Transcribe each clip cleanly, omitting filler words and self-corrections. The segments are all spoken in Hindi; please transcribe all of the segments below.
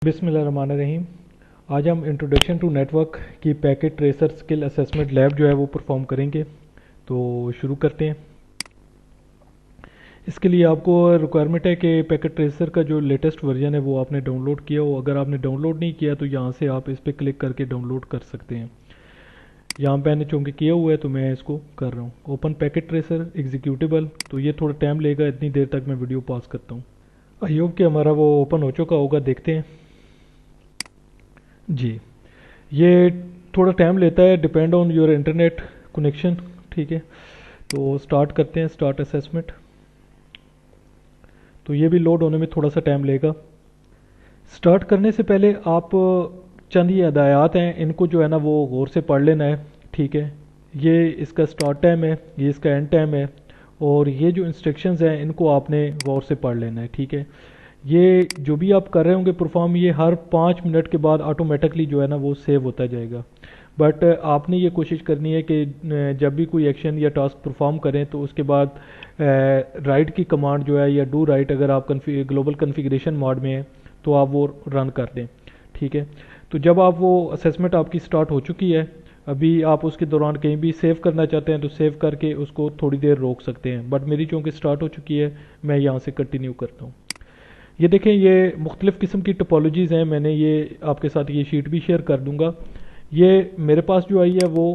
बिस्मिल्लाहिर्रहमानिर्रहीम। आज हम इंट्रोडक्शन टू नेटवर्क की packet tracer skill assessment lab जो है वो परफॉर्म करेंगे। तो शुरू करते हैं। इसके लिए आपको रिक्वायरमेंट है कि पैकेट ट्रेसर का जो लेटेस्ट वर्जन है वो आपने डाउनलोड किया हो। अगर आपने डाउनलोड नहीं किया तो यहाँ से आप इस पर क्लिक करके डाउनलोड कर सकते हैं। यहाँ पे मैंने चूँकि किया हुआ है तो मैं इसको कर रहा हूँ। ओपन पैकेट ट्रेसर एग्जीक्यूटेबल, तो ये थोड़ा टाइम लेगा, इतनी देर तक मैं वीडियो पॉज करता हूँ। आई होप कि हमारा वो ओपन हो चुका होगा, देखते हैं जी। ये थोड़ा टाइम लेता है, depend on your internet connection. ठीक है, तो स्टार्ट करते हैं, स्टार्ट असेसमेंट। तो ये भी लोड होने में थोड़ा सा टाइम लेगा। स्टार्ट करने से पहले आप चंद ये हदायत हैं, इनको जो है ना वो गौर से पढ़ लेना है। ठीक है, ये इसका स्टार्ट टाइम है, ये इसका एंड टाइम है, और ये जो इंस्ट्रक्शंस हैं इनको आपने गौर से पढ़ लेना है। ठीक है, ये जो भी आप कर रहे होंगे परफॉर्म, ये हर 5 मिनट के बाद ऑटोमेटिकली जो है ना वो सेव होता जाएगा। बट आपने ये कोशिश करनी है कि जब भी कोई एक्शन या टास्क परफॉर्म करें तो उसके बाद राइट की कमांड जो है, या डू राइट, अगर आप ग्लोबल कन्फिग्रेशन मोड में है तो आप वो रन कर दें। ठीक है, तो जब आप वो असेसमेंट आपकी स्टार्ट हो चुकी है, अभी आप उसके दौरान कहीं भी सेव करना चाहते हैं तो सेव करके उसको थोड़ी देर रोक सकते हैं। बट मेरी चूँकि स्टार्ट हो चुकी है, मैं यहाँ से कंटिन्यू करता हूँ। ये देखें, ये मुख्तलिफ़ किस्म की टोपोलॉजीज़ हैं। मैंने ये आपके साथ ये शीट भी शेयर कर दूंगा। ये मेरे पास जो आई है वो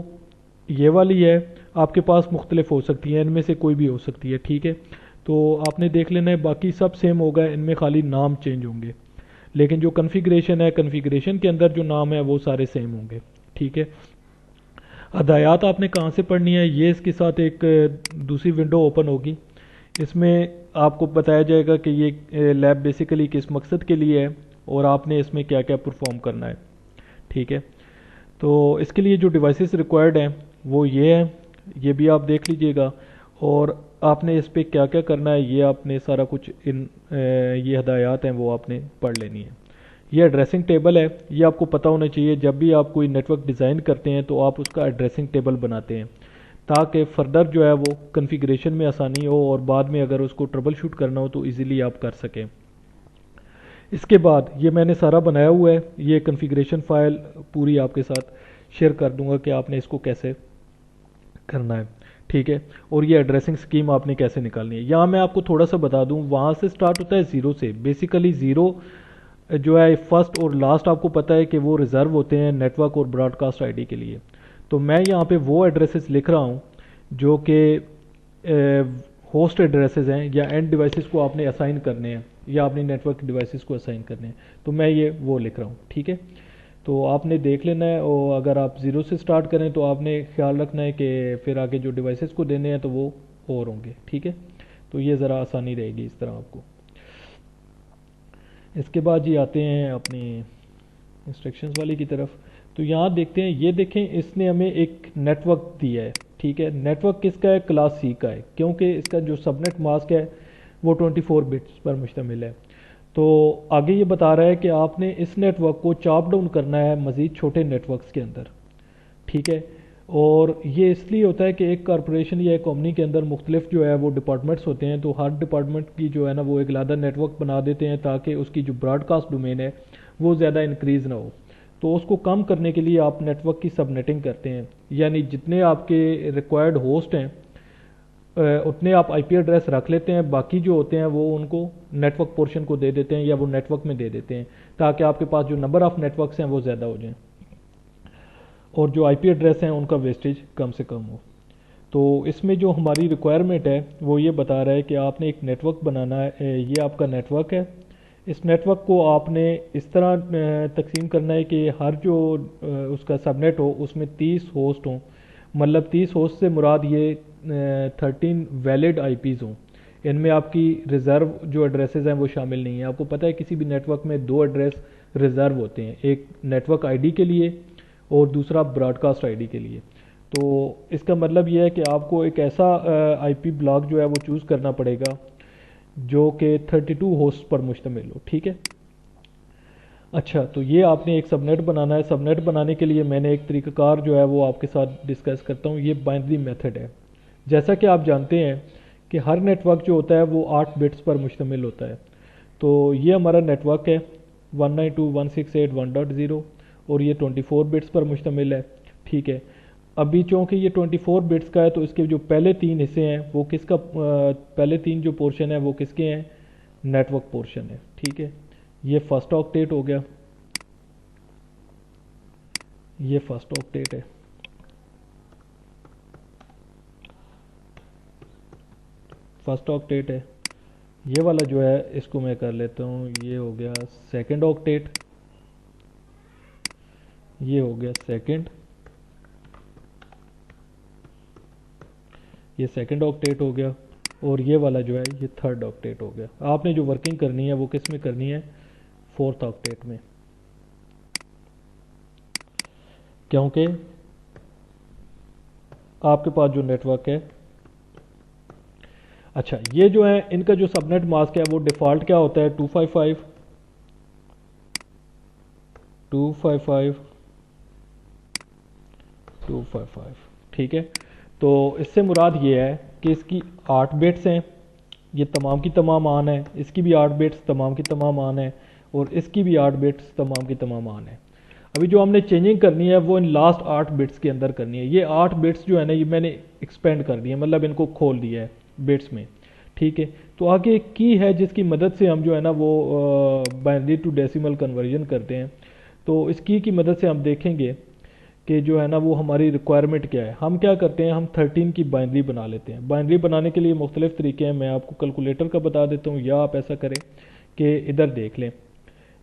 ये वाली है, आपके पास मुख्तलिफ हो सकती है, इनमें से कोई भी हो सकती है। ठीक है, तो आपने देख लेना है, बाकी सब सेम होगा, इनमें खाली नाम चेंज होंगे, लेकिन जो कन्फिग्रेशन है, कन्फिग्रेशन के अंदर जो नाम है वो सारे सेम होंगे। ठीक है, हदायत आपने कहाँ से पढ़नी है, ये इसके साथ एक दूसरी विंडो ओपन होगी। इसमें आपको बताया जाएगा कि ये लैब बेसिकली किस मकसद के लिए है और आपने इसमें क्या क्या परफॉर्म करना है। ठीक है, तो इसके लिए जो डिवाइसेस रिक्वायर्ड हैं वो ये हैं, ये भी आप देख लीजिएगा, और आपने इस पर क्या क्या करना है ये आपने सारा कुछ ये हदायत हैं वो आपने पढ़ लेनी है। ये एड्रेसिंग टेबल है, ये आपको पता होना चाहिए। जब भी आप कोई नेटवर्क डिज़ाइन करते हैं तो आप उसका एड्रेसिंग टेबल बनाते हैं, ताकि फर्दर जो है वो कन्फिग्रेशन में आसानी हो और बाद में अगर उसको ट्रबल शूट करना हो तो इजीली आप कर सकें। इसके बाद ये मैंने सारा बनाया हुआ है, ये कन्फिग्रेशन फाइल पूरी आपके साथ शेयर कर दूंगा कि आपने इसको कैसे करना है। ठीक है, और ये एड्रेसिंग स्कीम आपने कैसे निकालनी है। यहाँ मैं आपको थोड़ा सा बता दूं, वहाँ से स्टार्ट होता है ज़ीरो से। बेसिकली ज़ीरो जो है फर्स्ट और लास्ट आपको पता है कि वो रिजर्व होते हैं नेटवर्क और ब्रॉडकास्ट आईडी के लिए। तो मैं यहाँ पे वो एड्रेसेस लिख रहा हूँ जो कि होस्ट एड्रेसेस हैं या एंड डिवाइसेस को आपने असाइन करने हैं, या अपनी नेटवर्क डिवाइसेस को असाइन करने हैं। तो मैं ये वो लिख रहा हूँ। ठीक है, तो आपने देख लेना है, और अगर आप ज़ीरो से स्टार्ट करें तो आपने ख्याल रखना है कि फिर आगे जो डिवाइसेस को देने हैं तो वो और होंगे। ठीक है, तो ये ज़रा आसानी रहेगी इस तरह आपको। इसके बाद ये आते हैं अपनी इंस्ट्रक्शंस वाली की तरफ। तो यहाँ देखते हैं, ये देखें, इसने हमें एक नेटवर्क दिया है। ठीक है, नेटवर्क किसका है, क्लास सी का है, क्योंकि इसका जो सबनेट मास्क है वो 24 बिट्स पर मुश्तमिल है। तो आगे ये बता रहा है कि आपने इस नेटवर्क को चॉप डाउन करना है मज़ीद छोटे नेटवर्क्स के अंदर। ठीक है, और ये इसलिए होता है कि एक कॉरपोरेशन या एक कंपनी के अंदर मुख्तलिफ जो है वो डिपार्टमेंट्स होते हैं, तो हर डिपार्टमेंट की जो है ना वो एक अलग नेटवर्क बना देते हैं ताकि उसकी जो ब्रॉडकास्ट डोमेन है वो ज़्यादा इंक्रीज़ ना हो। तो उसको कम करने के लिए आप नेटवर्क की सबनेटिंग करते हैं, यानी जितने आपके रिक्वायर्ड होस्ट हैं उतने आप आईपी एड्रेस रख लेते हैं, बाकी जो होते हैं वो उनको नेटवर्क पोर्शन को दे देते हैं या वो नेटवर्क में दे देते हैं, ताकि आपके पास जो नंबर ऑफ़ नेटवर्क्स हैं वो ज़्यादा हो जाएं और जो आईपी एड्रेस हैं उनका वेस्टेज कम से कम हो। तो इसमें जो हमारी रिक्वायरमेंट है वो ये बता रहा है कि आपने एक नेटवर्क बनाना है। ये आपका नेटवर्क है, इस नेटवर्क को आपने इस तरह तकसीम करना है कि हर जो उसका सबनेट हो उसमें 30 होस्ट हों। मतलब 30 होस्ट से मुराद ये 13 वैलिड आईपीज़ हों। इनमें आपकी रिज़र्व जो एड्रेसेस हैं वो शामिल नहीं है। आपको पता है किसी भी नेटवर्क में दो एड्रेस रिज़र्व होते हैं, एक नेटवर्क आईडी के लिए और दूसरा ब्रॉडकास्ट आईडी के लिए। तो इसका मतलब यह है कि आपको एक ऐसा आईपी ब्लॉक जो है वो चूज़ करना पड़ेगा जो कि 32 होस्ट पर मुश्तमिल हो। ठीक है, अच्छा, तो ये आपने एक सबनेट बनाना है। सबनेट बनाने के लिए मैंने एक तरीक़ाकार जो है वो आपके साथ डिस्कस करता हूँ। ये बाइनरी मेथड है। जैसा कि आप जानते हैं कि हर नेटवर्क जो होता है वो 8 बिट्स पर मुश्तमिल होता है। तो ये हमारा नेटवर्क है, 192.168.1.0 और ये 24 बिट्स पर मुश्तमिल है। ठीक है, अभी चूँकि ये 24 बिट्स का है तो इसके जो पहले तीन हिस्से हैं वो किसका पहले तीन जो पोर्शन है वो किसके हैं, नेटवर्क पोर्शन है। ठीक है, ये फर्स्ट ऑक्टेट हो गया, ये फर्स्ट ऑक्टेट है। फर्स्ट ऑक्टेट है। ये वाला जो है इसको मैं कर लेता हूँ, ये हो गया सेकंड ऑक्टेट, ये हो गया सेकंड, ये सेकंड ऑक्टेट हो गया, और ये वाला जो है ये थर्ड ऑक्टेट हो गया। आपने जो वर्किंग करनी है वो किस में करनी है, फोर्थ ऑक्टेट में, क्योंकि आपके पास जो नेटवर्क है। अच्छा, ये जो है इनका जो सबनेट मास्क है वो डिफ़ॉल्ट क्या होता है, 255 ठीक है। तो इससे मुराद ये है कि इसकी 8 बिट्स हैं, ये तमाम की तमाम आन है, इसकी भी 8 बिट्स तमाम की तमाम आन है, और इसकी भी 8 बिट्स तमाम की तमाम आन है। अभी जो हमने चेंजिंग करनी है वो इन लास्ट 8 बिट्स के अंदर करनी है। ये 8 बिट्स जो है ना ये मैंने एक्सपेंड कर दिया, मतलब इनको खोल दिया है बिट्स में। ठीक है, तो आगे एक की है जिसकी मदद से हम जो है ना वो बाइनरी टू डेसिमल कन्वर्जन करते हैं। तो इस की मदद से हम देखेंगे कि जो है ना वो हमारी रिक्वायरमेंट क्या है। हम क्या करते हैं, हम 13 की बाइनरी बना लेते हैं। बाइनरी बनाने के लिए मुख्तलिफ तरीके हैं, मैं आपको कैलकुलेटर का बता देता हूँ, या आप ऐसा करें कि इधर देख लें,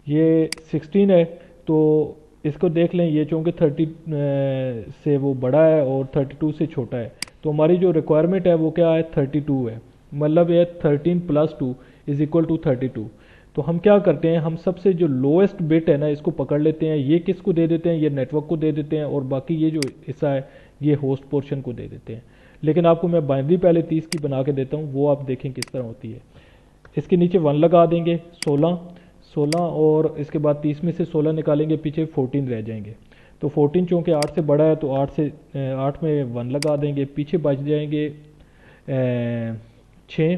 ये 16 है तो इसको देख लें, ये चूँकि 30 से वो बड़ा है और 32 से छोटा है, तो हमारी जो रिक्वायरमेंट है वो क्या है, 32 है। मतलब ये 13 + 2 = 32। तो हम क्या करते हैं, हम सबसे जो लोएस्ट बिट है ना इसको पकड़ लेते हैं, ये किसको दे देते हैं, ये नेटवर्क को दे देते हैं, और बाकी ये जो हिस्सा है ये होस्ट पोर्शन को दे देते हैं। लेकिन आपको मैं बाइनरी पहले 30 की बना के देता हूँ, वो आप देखें किस तरह होती है। इसके नीचे 1 लगा देंगे, 16 और इसके बाद 30 में से 16 निकालेंगे, पीछे 14 रह जाएंगे। तो 14 चूँकि 8 से बड़ा है तो 8 में 1 लगा देंगे, पीछे बच जाएंगे 6।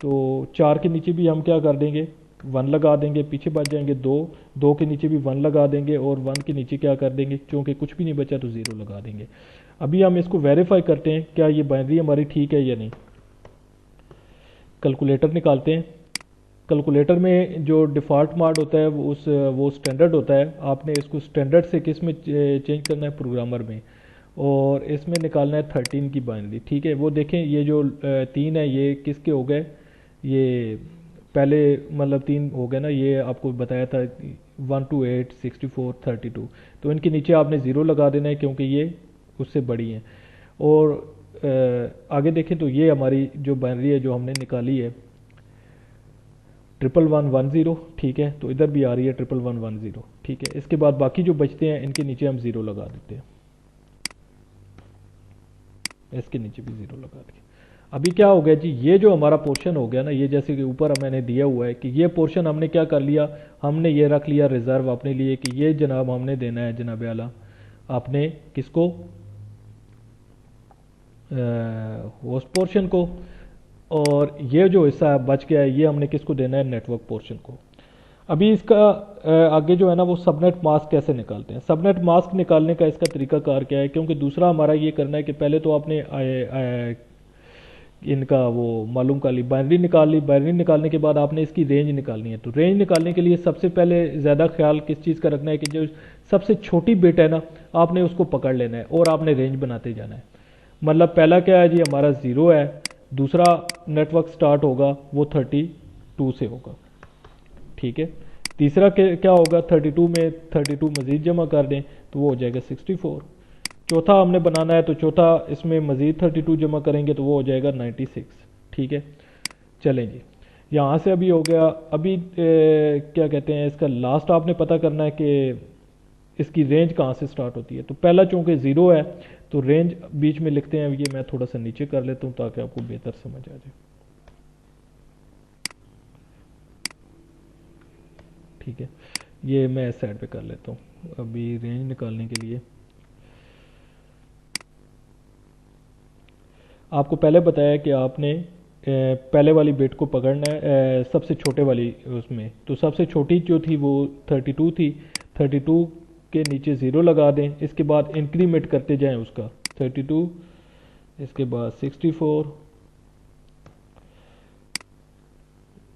तो 4 के नीचे भी हम क्या कर देंगे, 1 लगा देंगे, पीछे बच जाएंगे 2 के नीचे भी 1 लगा देंगे, और 1 के नीचे क्या कर देंगे, क्योंकि कुछ भी नहीं बचा तो 0 लगा देंगे। अभी हम इसको वेरीफाई करते हैं क्या ये बाइनरी हमारी ठीक है या नहीं। कैलकुलेटर निकालते हैं। कैलकुलेटर में जो डिफ़ॉल्ट मोड होता है वो स्टैंडर्ड होता है। आपने इसको स्टैंडर्ड से किस में चेंज करना है, प्रोग्रामर में, और इसमें निकालना है 13 की बाइनरी। ठीक है, वो देखें ये जो 3 है ये किसके हो गए, ये पहले मतलब 3 हो गए ना, ये आपको बताया था 128 64 32। तो इनके नीचे आपने 0 लगा देना है क्योंकि ये उससे बड़ी हैं। और आगे देखें तो ये हमारी जो बाइनरी है जो हमने निकाली है 11110। ठीक है, तो इधर भी आ रही है 11110। ठीक है, इसके बाद बाकी जो बचते हैं इनके नीचे हम 0 लगा देते हैं, इसके नीचे भी 0 लगा दिए। अभी क्या हो गया जी, ये जो हमारा पोर्शन हो गया ना, ये जैसे कि ऊपर मैंने दिया हुआ है कि ये पोर्शन हमने क्या कर लिया, हमने ये रख लिया रिजर्व अपने लिए कि ये जनाब हमने देना है जनाब आला आपने किसको, होस्ट पोर्शन को, और ये जो हिस्सा बच गया है ये हमने किसको देना है, नेटवर्क पोर्शन को। अभी इसका आगे जो है ना वो सबनेट मास्क कैसे निकालते हैं। सबनेट मास्क निकालने का इसका तरीकाकार क्या है, क्योंकि दूसरा हमारा ये करना है कि पहले तो आपने इनका वो मालूम कर ली, बाइनरी निकाल ली। बाइनरी निकालने के बाद आपने इसकी रेंज निकालनी है। तो रेंज निकालने के लिए सबसे पहले ज़्यादा ख्याल किस चीज़ का रखना है कि जो सबसे छोटी बिट है ना आपने उसको पकड़ लेना है और आपने रेंज बनाते जाना है। मतलब पहला क्या है जी, हमारा 0 है, दूसरा नेटवर्क स्टार्ट होगा वो 32 से होगा। ठीक है, तीसरा क्या होगा, 32 में 32 मज़ीद जमा कर दें तो वो हो जाएगा 64। चौथा हमने बनाना है तो चौथा इसमें मज़ीद 32 जमा करेंगे तो वो हो जाएगा 96। ठीक है, चलें जी, यहाँ से अभी हो गया। अभी क्या कहते हैं, इसका लास्ट आपने पता करना है कि इसकी रेंज कहाँ से स्टार्ट होती है। तो पहला चूँकि 0 है तो रेंज बीच में लिखते हैं, ये मैं थोड़ा सा नीचे कर लेता हूँ ताकि आपको बेहतर समझ आ जाए। ठीक है, ये मैं इस साइड पे कर लेता हूँ अभी रेंज निकालने के लिए। आपको पहले बताया कि आपने पहले वाली बिट को पकड़ना है, सबसे छोटे वाली उसमें। तो सबसे छोटी जो थी वो 32 थी, 32 के नीचे ज़ीरो लगा दें। इसके बाद इंक्रीमेंट करते जाएं उसका, 32, इसके बाद 64,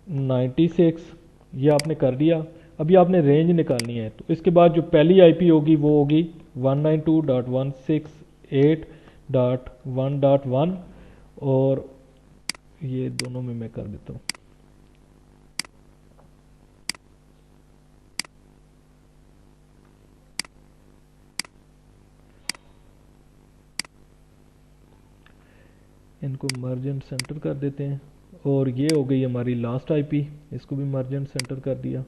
96, ये आपने कर दिया। अभी आपने रेंज निकालनी है, तो इसके बाद जो पहली आईपी होगी वो होगी 192.168.1.1, और ये दोनों में मैं कर देता हूँ। इनको मर्जन सेंटर कर देते हैं, और ये हो गई हमारी लास्ट आईपी, इसको भी मर्जन सेंटर कर दिया।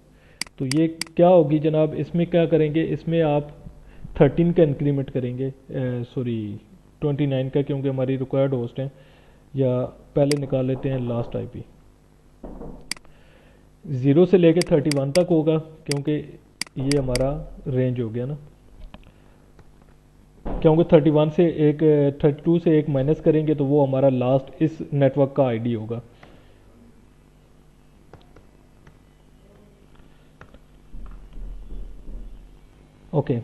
तो ये क्या होगी जनाब, इसमें क्या करेंगे, इसमें आप 13 का इंक्रीमेंट करेंगे, सॉरी 29 का, क्योंकि हमारी रिक्वायर्ड होस्ट है। या पहले निकाल लेते हैं लास्ट आईपी, 0 से लेके 31 तक होगा, क्योंकि ये हमारा रेंज हो गया ना। क्योंकि 31 से एक 32 से एक माइनस करेंगे तो वो हमारा लास्ट इस नेटवर्क का आईडी होगा। ओके,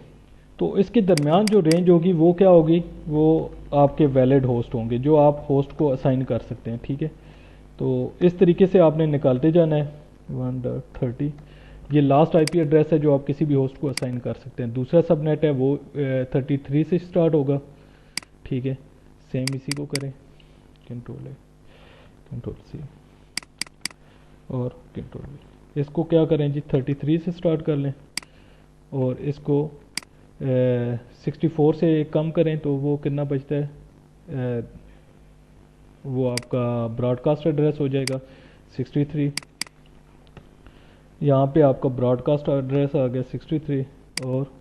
तो इसके दरमियान जो रेंज होगी वो क्या होगी, वो आपके वैलिड होस्ट होंगे जो आप होस्ट को असाइन कर सकते हैं, ठीक है। तो इस तरीके से आपने निकालते जाना है। 1.30 ये लास्ट आईपी एड्रेस है जो आप किसी भी होस्ट को असाइन कर सकते हैं। दूसरा सबनेट है वो 33 से स्टार्ट होगा, ठीक है। सेम इसी को करें, कंट्रोल है, कंट्रोल सी और कंट्रोल वी। इसको क्या करें जी, 33 से स्टार्ट कर लें, और इसको 64 से कम करें तो वो कितना बचता है, वो आपका ब्रॉडकास्ट एड्रेस हो जाएगा 63। यहाँ पे आपका ब्रॉडकास्ट एड्रेस आ गया 63, और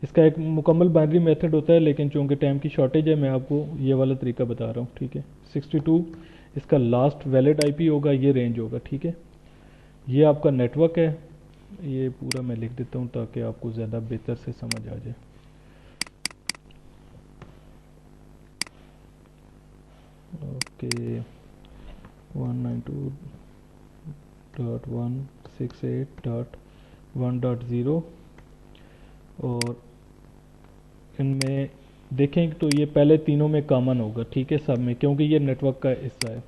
इसका एक मुकम्मल बाइनरी मेथड होता है, लेकिन चूंकि टाइम की शॉर्टेज है मैं आपको ये वाला तरीका बता रहा हूँ, ठीक है। 62 इसका लास्ट वैलिड आईपी होगा, ये रेंज होगा, ठीक है। ये आपका नेटवर्क है, ये पूरा मैं लिख देता हूँ ताकि आपको ज़्यादा बेहतर से समझ आ जाए। ओके, 192.168.1.0, और इनमें देखें तो ये पहले तीनों में कॉमन होगा, ठीक है, सब में, क्योंकि ये नेटवर्क का हिस्सा है,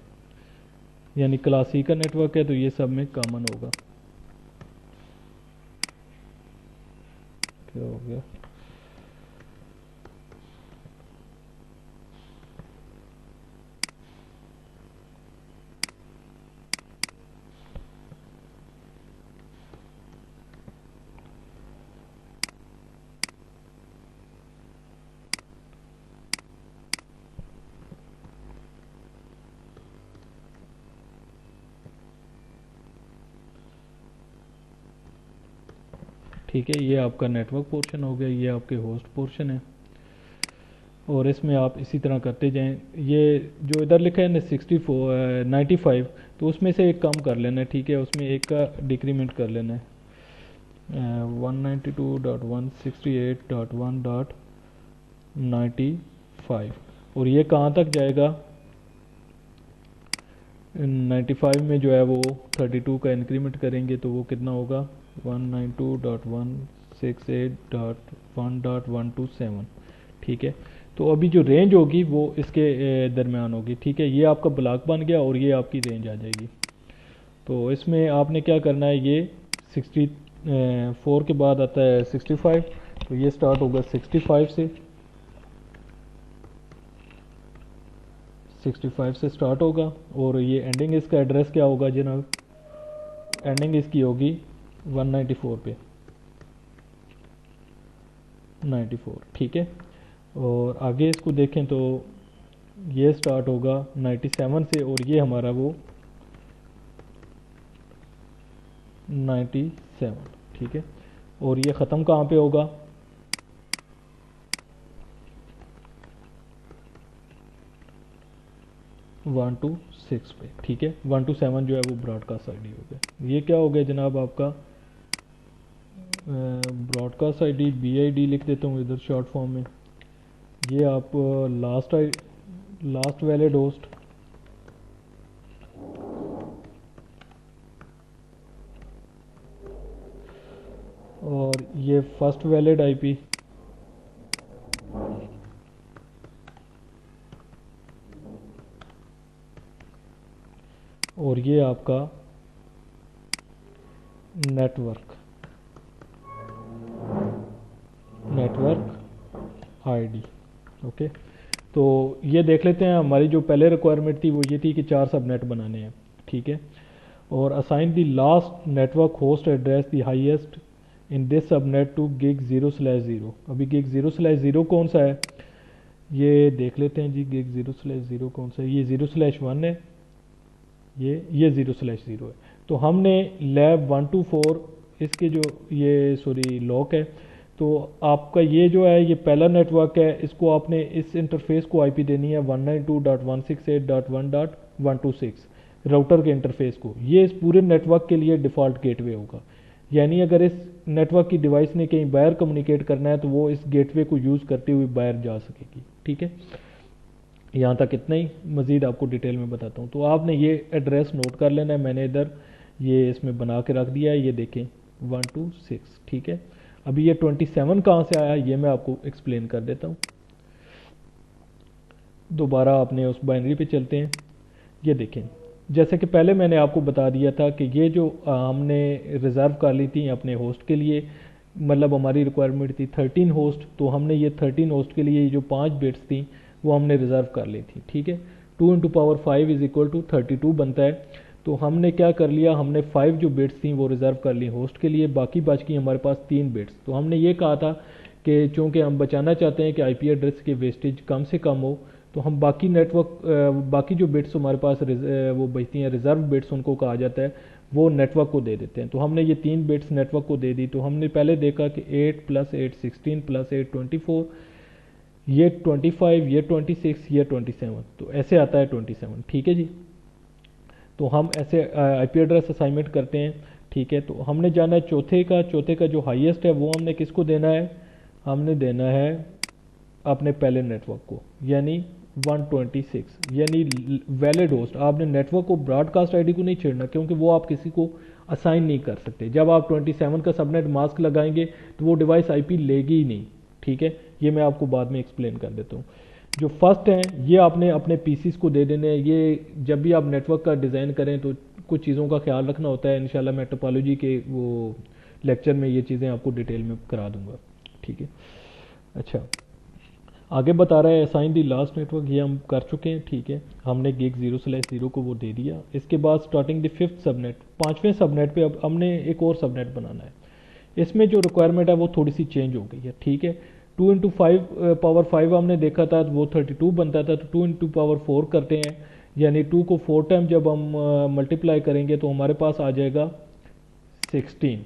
यानी क्लास सी का नेटवर्क है, तो ये सब में कॉमन होगा। क्या हो गया, ठीक है। ये आपका नेटवर्क पोर्शन हो गया, ये आपके होस्ट पोर्शन है, और इसमें आप इसी तरह करते जाएं। ये जो इधर लिखा है ना 95, तो उसमें से एक कम कर लेना है, ठीक है, उसमें एक का डिक्रीमेंट कर लेना है। 192.168.1.95, और ये कहाँ तक जाएगा, 95 में जो है वो 32 का इंक्रीमेंट करेंगे तो वो कितना होगा, 192.168.1.127, ठीक है। तो अभी जो रेंज होगी वो इसके दरमियान होगी, ठीक है। ये आपका ब्लॉक बन गया और ये आपकी रेंज आ जाएगी। तो इसमें आपने क्या करना है, ये 64 के बाद आता है 65, तो ये स्टार्ट होगा 65 से, 65 से स्टार्ट होगा, और ये एंडिंग इसका एड्रेस क्या होगा जनाब, एंडिंग इसकी होगी 194 पे, 94, ठीक है। और आगे इसको देखें तो ये स्टार्ट होगा 97 से, और ये हमारा वो 97, ठीक है। और ये ख़त्म कहाँ पे होगा, 126 पे, ठीक है। 127 जो है वो ब्रॉडकास्ट आईडी हो गया। ये क्या हो गया जनाब आपका ब्रॉडकास्ट आईडी, BID लिख देता हूँ इधर शॉर्ट फॉर्म में। ये आप लास्ट वैलिड होस्ट ये फर्स्ट वैलिड आईपी, और ये आपका नेटवर्क आईडी। ओके, तो ये देख लेते हैं। हमारी जो पहले रिक्वायरमेंट थी वो ये थी कि 4 सबनेट बनाने हैं, ठीक है। और assign the last network host address the highest in this subnet to gig 0/0। अभी गिग 0/0 कौन सा है ये देख लेते हैं जी। गिग 0/0 कौन सा है? ये 0/1 है, ये 0/0 है। तो हमने लैब 124 इसके जो ये सॉरी लॉक है, तो आपका ये जो है ये पहला नेटवर्क है, इसको आपने इस इंटरफेस को आईपी देनी है 192.168.1.126 राउटर के इंटरफेस को। ये इस पूरे नेटवर्क के लिए डिफ़ॉल्ट गेटवे होगा। यानी अगर इस नेटवर्क की डिवाइस ने कहीं बाहर कम्युनिकेट करना है तो वो इस गेटवे को यूज़ करते हुए बाहर जा सकेगी, ठीक है। यहाँ तक इतना ही, मज़ीद आपको डिटेल में बताता हूँ। तो आपने ये एड्रेस नोट कर लेना है, मैंने इधर ये इसमें बना के रख दिया है, ये देखें 126, ठीक है। अभी ये 27 कहाँ से आया ये मैं आपको एक्सप्लेन कर देता हूँ। दोबारा आपने उस बाइनरी पे चलते हैं। ये देखें, जैसे कि पहले मैंने आपको बता दिया था कि ये जो हमने रिज़र्व कर ली थी अपने होस्ट के लिए, मतलब हमारी रिक्वायरमेंट थी 13 होस्ट, तो हमने ये 13 होस्ट के लिए जो 5 बिट्स थी वो हमने रिज़र्व कर ली थी, ठीक है। 2 × पावर 5 = 32 बनता है। तो हमने क्या कर लिया, हमने 5 जो बिट्स थी वो रिज़र्व कर ली होस्ट के लिए, बाकी बच गई हमारे पास 3 बिट्स। तो हमने ये कहा था कि चूँकि हम बचाना चाहते हैं कि आईपी एड्रेस के वेस्टेज कम से कम हो, तो हम बाकी नेटवर्क बाकी जो बिट्स हमारे पास वो बचती हैं रिज़र्व बिट्स उनको कहा जाता है, वो नेटवर्क को दे देते हैं। तो हमने ये 3 बिट्स नेटवर्क को दे दी। तो हमने पहले देखा कि 8 + 8 16 + 8 24, ये 25, ये 26, ये 27, तो ऐसे आता है 27, ठीक है जी। तो हम ऐसे आईपी एड्रेस असाइनमेंट करते हैं, ठीक है। तो हमने जाना है चौथे का जो हाईएस्ट है वो हमने किसको देना है, हमने देना है अपने पहले नेटवर्क को, यानी 126, यानी वैलिड होस्ट। आपने नेटवर्क को ब्रॉडकास्ट आईडी को नहीं छेड़ना, क्योंकि वो आप किसी को असाइन नहीं कर सकते। जब आप 27 का सबनेट मास्क लगाएंगे तो वो डिवाइस आईपी लेगी ही नहीं, ठीक है। ये मैं आपको बाद में एक्सप्लेन कर देता हूँ। जो फर्स्ट है ये आपने अपने पीसीस को दे देने हैं। ये जब भी आप नेटवर्क का डिज़ाइन करें तो कुछ चीज़ों का ख्याल रखना होता है। इंशाल्लाह मैं टोपोलॉजी के वो लेक्चर में ये चीज़ें आपको डिटेल में करा दूंगा, ठीक है। अच्छा, आगे बता रहा है असाइन दी लास्ट नेटवर्क, ये हम कर चुके हैं, ठीक है। हमने गिग 0/0 को वो दे दिया। इसके बाद स्टार्टिंग द 5th सबनेट, 5वें सबनेट पे अब हमने एक और सबनेट बनाना है। इसमें जो रिक्वायरमेंट है वो थोड़ी सी चेंज हो गई है, ठीक है। 2 × 5 पावर 5 हमने देखा था वो 32 बनता था, तो 2 × पावर 4 करते हैं, यानी 2 को 4 टाइम जब हम मल्टीप्लाई करेंगे तो हमारे पास आ जाएगा 16।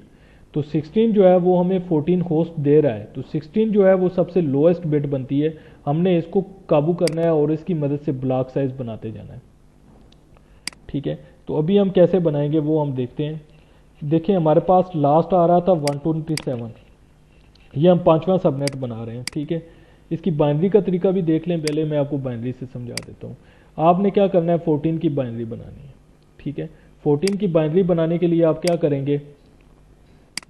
तो 16 जो है वो हमें 14 होस्ट दे रहा है, तो 16 जो है वो सबसे लोएस्ट बिट बनती है। हमने इसको काबू करना है और इसकी मदद से ब्लॉक साइज बनाते जाना है, ठीक है। तो अभी हम कैसे बनाएंगे वो हम देखते हैं। देखिए हमारे पास लास्ट आ रहा था 127, ये हम 5वां सबनेट बना रहे हैं, ठीक है। इसकी बाइनरी का तरीका भी देख लें, पहले मैं आपको बाइनरी से समझा देता हूँ। आपने क्या करना है, 14 की बाइनरी बनानी है, ठीक है। 14 की बाइनरी बनाने के लिए आप क्या करेंगे,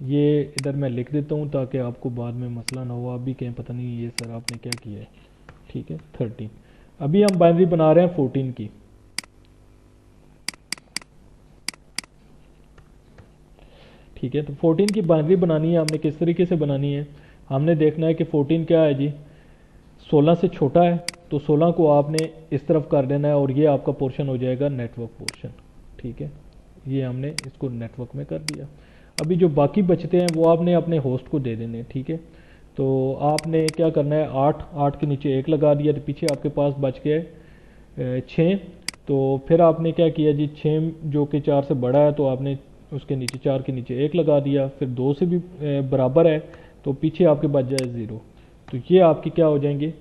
ये इधर मैं लिख देता हूँ ताकि आपको बाद में मसला ना हो, आप भी कहें पता नहीं ये सर आपने क्या किया है, ठीक है। 13, अभी हम बाइनरी बना रहे हैं 14 की, ठीक है। तो 14 की बाइनरी बनानी है, हमने किस तरीके से बनानी है, हमने देखना है कि 14 क्या है जी, 16 से छोटा है, तो 16 को आपने इस तरफ कर देना है और ये आपका पोर्शन हो जाएगा नेटवर्क पोर्शन, ठीक है। ये हमने इसको नेटवर्क में कर दिया। अभी जो बाकी बचते हैं वो आपने अपने होस्ट को दे देने, ठीक है। तो आपने क्या करना है, 8 के नीचे 1 लगा दिया, तो पीछे आपके पास बच गए 6। तो फिर आपने क्या किया जी, 6 जो कि 4 से बड़ा है तो आपने उसके नीचे 4 के नीचे 1 लगा दिया, फिर 2 से भी बराबर है तो पीछे आपके बच जाए 0। तो ये आपके क्या हो जाएंगे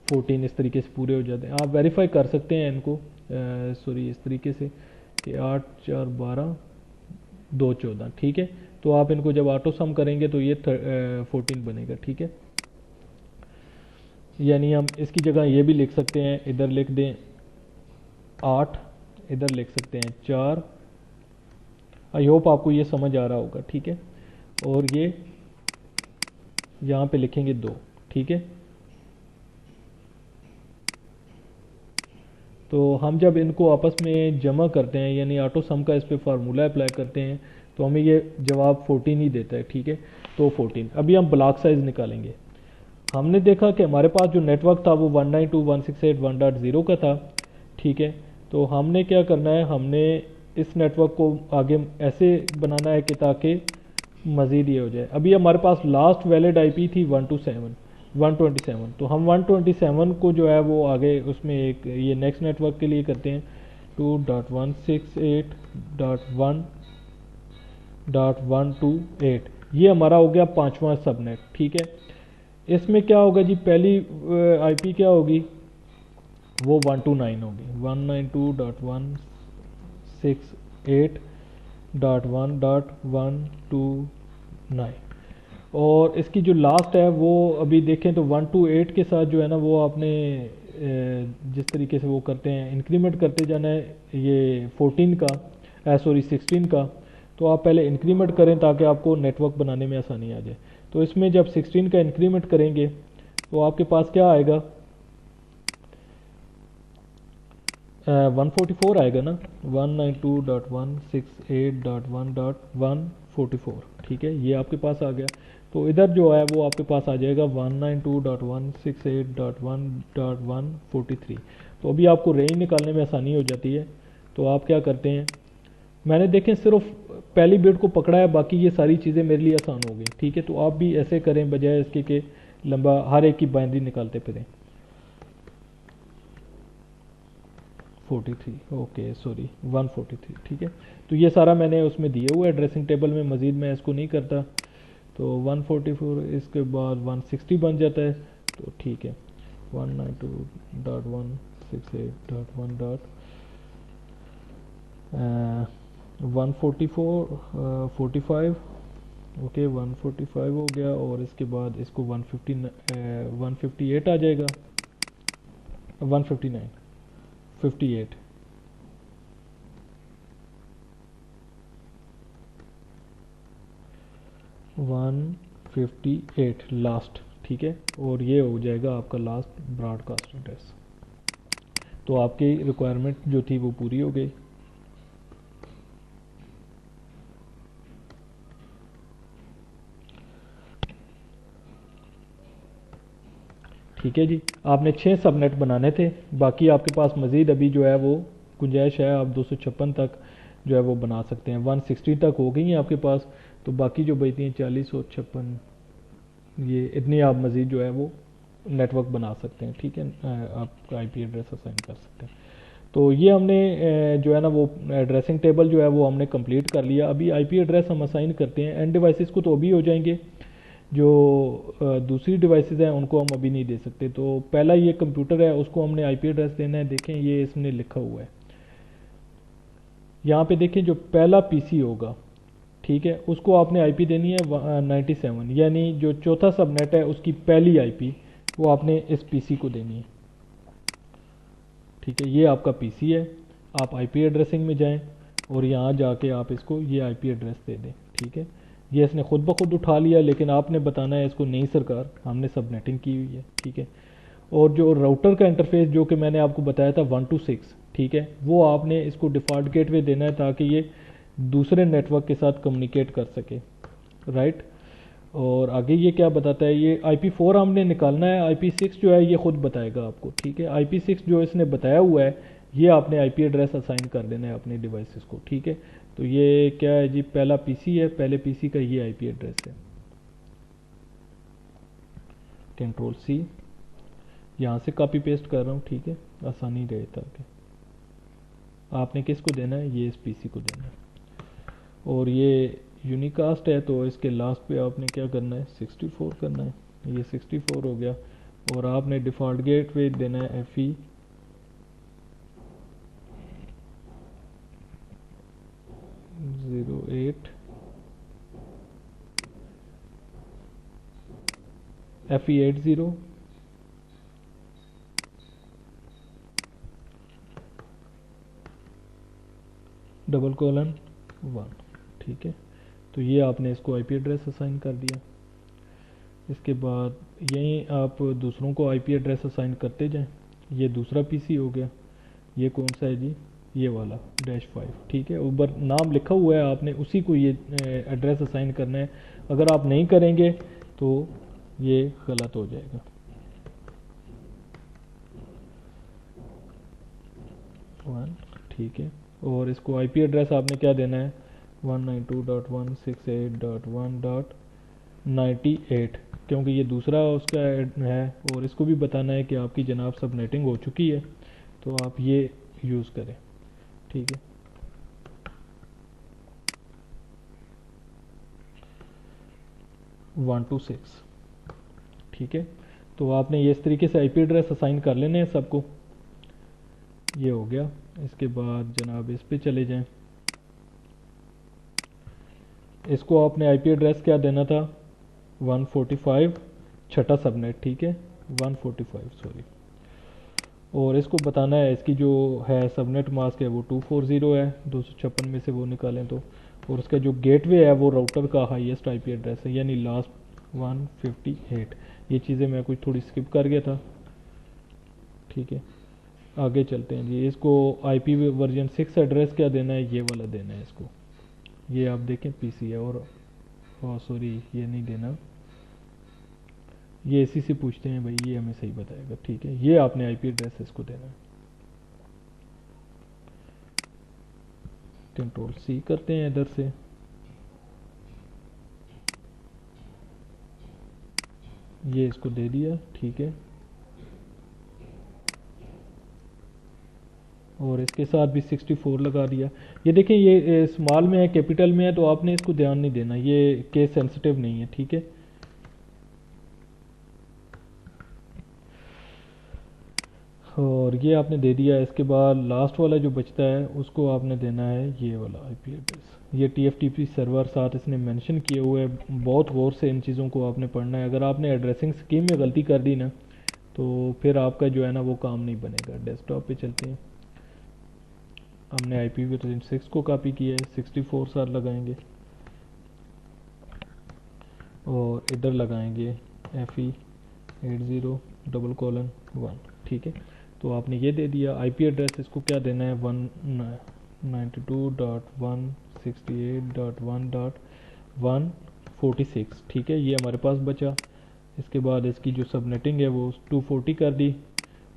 14, इस तरीके से पूरे हो जाते हैं। आप वेरीफाई कर सकते हैं इनको, सॉरी इस तरीके से कि 8 4 12 2 14, ठीक है। तो आप इनको जब ऑटो सम करेंगे तो ये 14 बनेगा, ठीक है। यानी हम इसकी जगह ये भी लिख सकते हैं, इधर लिख दें 8, इधर लिख सकते हैं 4। आई होप आपको ये समझ आ रहा होगा, ठीक है। और ये यहाँ पे लिखेंगे 2, ठीक है। तो हम जब इनको आपस में जमा करते हैं यानी ऑटो सम का इस पे फार्मूला अप्लाई करते हैं तो हमें ये जवाब 14 ही देता है, ठीक है। तो 14। अभी हम ब्लॉक साइज निकालेंगे। हमने देखा कि हमारे पास जो नेटवर्क था वो 192.168.1.0 का था, ठीक है। तो हमने क्या करना है, हमने इस नेटवर्क को आगे ऐसे बनाना है कि ताकि मज़ीद ये हो जाए। अभी हमारे पास लास्ट वैलिड आईपी थी 127, तो हम 127 को जो है वो आगे उसमें एक ये नेक्स्ट नेटवर्क के लिए करते हैं 2.168.1.128। ये हमारा हो गया पांचवा सबनेट, ठीक है। इसमें क्या होगा जी, पहली आईपी क्या होगी, वो 129 होगी, 192.168.1.129। और इसकी जो लास्ट है वो अभी देखें तो 128 के साथ जो है ना वो आपने जिस तरीके से वो करते हैं इंक्रीमेंट करते जाना है ये 14 का, सॉरी 16 का। तो आप पहले इंक्रीमेंट करें ताकि आपको नेटवर्क बनाने में आसानी आ जाए। तो इसमें जब 16 का इंक्रीमेंट करेंगे तो आपके पास क्या आएगा, 144 आएगा ना, 192.168.1.144, ठीक है, ये आपके पास आ गया। तो इधर जो है वो आपके पास आ जाएगा 192.168.1.143। तो अभी आपको रेंज निकालने में आसानी हो जाती है। तो आप क्या करते हैं, मैंने देखें सिर्फ पहली बिट को पकड़ा है, बाकी ये सारी चीज़ें मेरे लिए आसान हो गई, ठीक है। तो आप भी ऐसे करें बजाय इसके कि लंबा हर एक की बाइनरी निकालते फिरें। 43, ओके सॉरी 143, ठीक है। तो ये सारा मैंने उसमें दिए हुए एड्रेसिंग टेबल में, मज़ीद मैं इसको नहीं करता। तो 144 इसके बाद 160 बन जाता है, तो ठीक है। 192.168.1 डॉट 144 45, ओके 145 हो गया। और इसके बाद इसको 158 आ जाएगा, 159 58 158 लास्ट, ठीक है। और ये हो जाएगा आपका लास्ट ब्रॉडकास्ट एड्रेस। तो आपकी रिक्वायरमेंट जो थी वो पूरी हो गई। ठीक है जी, आपने 6 सबनेट बनाने थे, बाकी आपके पास मज़ीद अभी जो है वो गुंजाइश है, आप 256 तक जो है वो बना सकते हैं। 160 तक हो गई हैं आपके पास, तो बाकी जो बचती हैं 40 और 56, ये इतनी आप मज़ीद जो है वो नेटवर्क बना सकते हैं, ठीक है। आप आईपी एड्रेस असाइन कर सकते हैं। तो ये हमने जो है ना वो एड्रेसिंग टेबल जो है वो हमने कंप्लीट कर लिया। अभी आईपी एड्रेस हम असाइन करते हैं। एंड डिवाइसेस को तो अभी हो जाएंगे, जो दूसरी डिवाइसेस हैं उनको हम अभी नहीं दे सकते। तो पहला ये कंप्यूटर है, उसको हमने आईपी एड्रेस देना है। देखें ये इसमें लिखा हुआ है, यहाँ पे देखें जो पहला पीसी होगा, ठीक है, उसको आपने आईपी देनी है 97, यानी जो चौथा सबनेट है उसकी पहली आईपी वो आपने इस पीसी को देनी है, ठीक है। ये आपका पीसी है, आप आईपी एड्रेसिंग में जाएं और यहाँ जाके आप इसको ये आईपी एड्रेस दे दें, ठीक है। ये इसने खुद ब खुद उठा लिया, लेकिन आपने बताना है इसको नहीं सरकार, हमने सबनेटिंग की हुई है, ठीक है। और जो राउटर का इंटरफेस जो कि मैंने आपको बताया था 126, ठीक है, वो आपने इसको डिफ़ॉल्ट गेटवे देना है ताकि ये दूसरे नेटवर्क के साथ कम्युनिकेट कर सके, राइट। और आगे ये क्या बताता है, ये IP4 हमने निकालना है, IP6 जो है ये खुद बताएगा आपको, ठीक है। IP6 जो इसने बताया हुआ है ये आपने आईपी एड्रेस असाइन कर देना है अपने डिवाइसेस को, ठीक है। तो ये क्या है जी, पहला पीसी है, पहले पीसी का ये आईपी एड्रेस है। कंट्रोल C, यहाँ से कॉपी पेस्ट कर रहा हूँ, ठीक है, आसानी रहे ताकि। आपने किसको देना है, ये इस पीसी को देना है। और ये यूनिकास्ट है तो इसके लास्ट पे आपने क्या करना है, 64 करना है। ये 64 हो गया। और आपने डिफ़ॉल्ट गेटवे देना है FE 08 FE 80 $1, ठीक है। तो ये आपने इसको आईपी एड्रेस असाइन कर दिया। इसके बाद यहीं आप दूसरों को आईपी एड्रेस असाइन करते जाएं। ये दूसरा पीसी हो गया। ये कौन सा है जी? ये वाला -5। ठीक है, ऊपर नाम लिखा हुआ है, आपने उसी को ये एड्रेस असाइन करना है। अगर आप नहीं करेंगे तो ये गलत हो जाएगा। वन, ठीक है। और इसको आईपी एड्रेस आपने क्या देना है? 192.168.1.98, क्योंकि ये दूसरा उसका है। और इसको भी बताना है कि आपकी जनाब सबनेटिंग हो चुकी है, तो आप ये यूज़ करें। ठीक है, 126। ठीक है, तो आपने ये इस तरीके से आईपी एड्रेस असाइन कर लेने हैं सबको। ये हो गया। इसके बाद जनाब इस पे चले जाएं। इसको आपने आईपी एड्रेस क्या देना था? 145, छठा सबनेट। ठीक है, 145, सॉरी। और इसको बताना है इसकी जो है सबनेट मास्क है वो 240 है, 256 में से वो निकालें तो। और उसका जो गेटवे है वो राउटर का हाईएस्ट आईपी एड्रेस है, यानी लास्ट 158। ये चीज़ें मैं कुछ थोड़ी स्किप कर गया था। ठीक है, आगे चलते हैं जी। इसको आईपी वर्जन 6 एड्रेस क्या देना है? ये वाला देना है इसको। ये आप देखें पीसी है, और सॉरी ये नहीं देना, ये इसी से पूछते हैं भाई, ये हमें सही बताएगा। ठीक है, ये आपने आईपी एड्रेस इसको देना है। कंट्रोल सी करते हैं इधर से। ये इसको दे दिया। ठीक है, और इसके साथ भी 64 लगा दिया। ये देखें, ये स्मॉल में है, कैपिटल में है, तो आपने इसको ध्यान नहीं देना, ये केस सेंसिटिव नहीं है। ठीक है, और ये आपने दे दिया। इसके बाद लास्ट वाला जो बचता है उसको आपने देना है ये वाला आईपी एड्रेस। ये टीएफटीपी सर्वर साथ इसने मेंशन किए हुए हैं। बहुत गौर से इन चीज़ों को आपने पढ़ना है। अगर आपने एड्रेसिंग स्कीम में गलती कर दी ना, तो फिर आपका जो है ना वो काम नहीं बनेगा। डेस्कटॉप पे चलते हैं। हमने आईपी वर्जन 6 को कॉपी किया है, 64 सार लगाएंगे, और इधर लगाएंगे FE80:1। ठीक है, तो आपने ये दे दिया। आईपी एड्रेस इसको क्या देना है? 192.168.1.146। ठीक है, ये हमारे पास बचा। इसके बाद इसकी जो सबनेटिंग है वो 240 कर दी,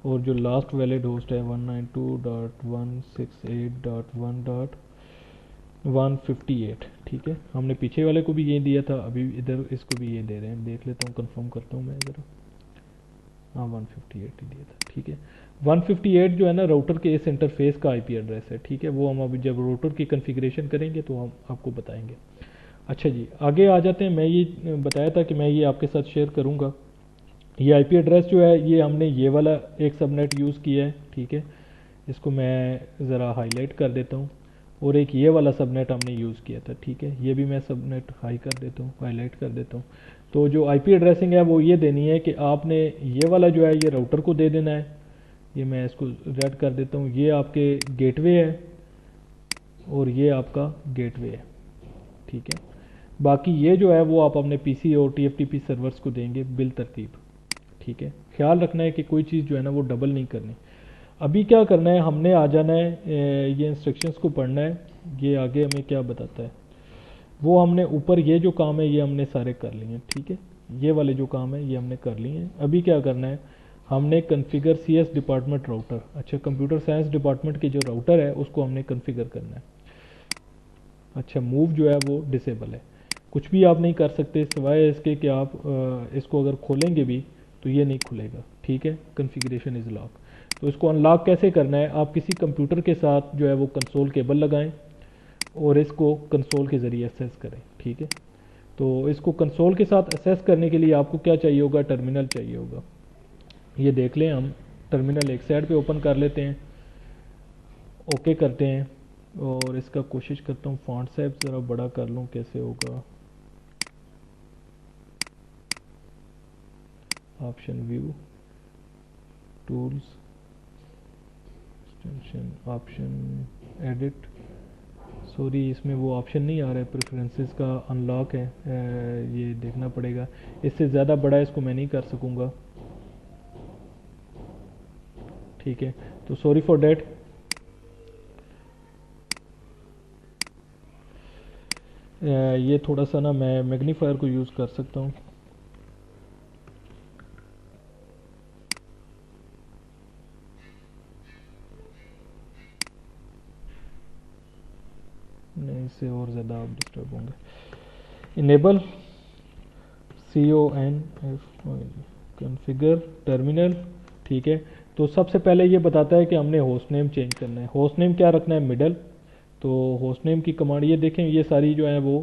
और जो लास्ट वैलिड होस्ट है 192.168.1.158। ठीक है, हमने पीछे वाले को भी ये दिया था, अभी इधर इसको भी ये दे रहे हैं। देख लेता हूँ, कंफर्म करता हूँ मैं ज़रा। हाँ, 158 ही दिया था। ठीक है, 158 जो है ना राउटर के इस इंटरफेस का आईपी एड्रेस है। ठीक है, वो हम अभी जब राउटर की कॉन्फ़िगरेशन करेंगे तो हम आपको बताएंगे। अच्छा जी, आगे आ जाते हैं। मैं ये बताया था कि मैं ये आपके साथ शेयर करूँगा। ये आईपी एड्रेस जो है, ये हमने ये वाला एक सबनेट यूज़ किया है। ठीक है, इसको मैं ज़रा हाईलाइट कर देता हूँ। और एक ये वाला सबनेट हमने यूज़ किया था। ठीक है, ये भी मैं सबनेट हाई कर देता हूँ, हाईलाइट कर देता हूँ। तो जो आईपी एड्रेसिंग है वो ये देनी है कि आपने ये वाला जो है ये राउटर को दे देना है। ये मैं इसको रेड कर देता हूँ। ये आपके गेटवे है, और ये आपका गेटवे है। ठीक है, बाकी ये जो है वो आप अपने पीसी और टीएफटीपी सर्वर्स को देंगे बिल तरतीब। ठीक है, ख्याल रखना है कि कोई चीज़ जो है ना वो डबल नहीं करनी। अभी क्या करना है, हमने आ जाना है, ये इंस्ट्रक्शंस को पढ़ना है। ये आगे हमें क्या बताता है वो हमने ऊपर ये जो काम है ये हमने सारे कर लिए हैं। ठीक है, ये वाले जो काम है ये हमने कर लिए हैं। अभी क्या करना है, हमने कन्फिगर CS डिपार्टमेंट राउटर, अच्छा कंप्यूटर साइंस डिपार्टमेंट के जो राउटर है उसको हमने कन्फिगर करना है। अच्छा, मूव जो है वो डिसेबल है, कुछ भी आप नहीं कर सकते सिवाय इसके कि आप इसको अगर खोलेंगे भी तो ये नहीं खुलेगा। ठीक है, कन्फिग्रेशन इज़ लॉक। तो इसको अनलॉक कैसे करना है, आप किसी कंप्यूटर के साथ जो है वो कंसोल केबल लगाएं और इसको कंसोल के ज़रिए असेस करें। ठीक है, तो इसको कंसोल के साथ असेस करने के लिए आपको क्या चाहिए होगा? टर्मिनल चाहिए होगा। ये देख लें, हम टर्मिनल एक साइड पे ओपन कर लेते हैं, ओके करते हैं, और इसका कोशिश करता हूँ फॉन्ट साइज ज़रा बड़ा कर लूँ, कैसे होगा? Option view, tools, extension, option, edit, sorry, इसमें वो ऑप्शन नहीं आ रहा है, प्रेफरेंसेस का अनलॉक है, ये देखना पड़ेगा। इससे ज़्यादा बड़ा इसको मैं नहीं कर सकूँगा, ठीक है, तो सॉरी फॉर डैट। ये थोड़ा सा ना मैं मैग्नीफायर को यूज़ कर सकता हूँ। नहीं, इससे और ज़्यादा आप डिस्टर्ब होंगे। इनेबल CONF कॉन्फ़िगर टर्मिनल, ठीक है। तो सबसे पहले ये बताता है कि हमने होस्ट नेम चेंज करना है। होस्ट नेम क्या रखना है? मिडल। तो होस्ट नेम की कमांड ये देखें, ये सारी जो है वो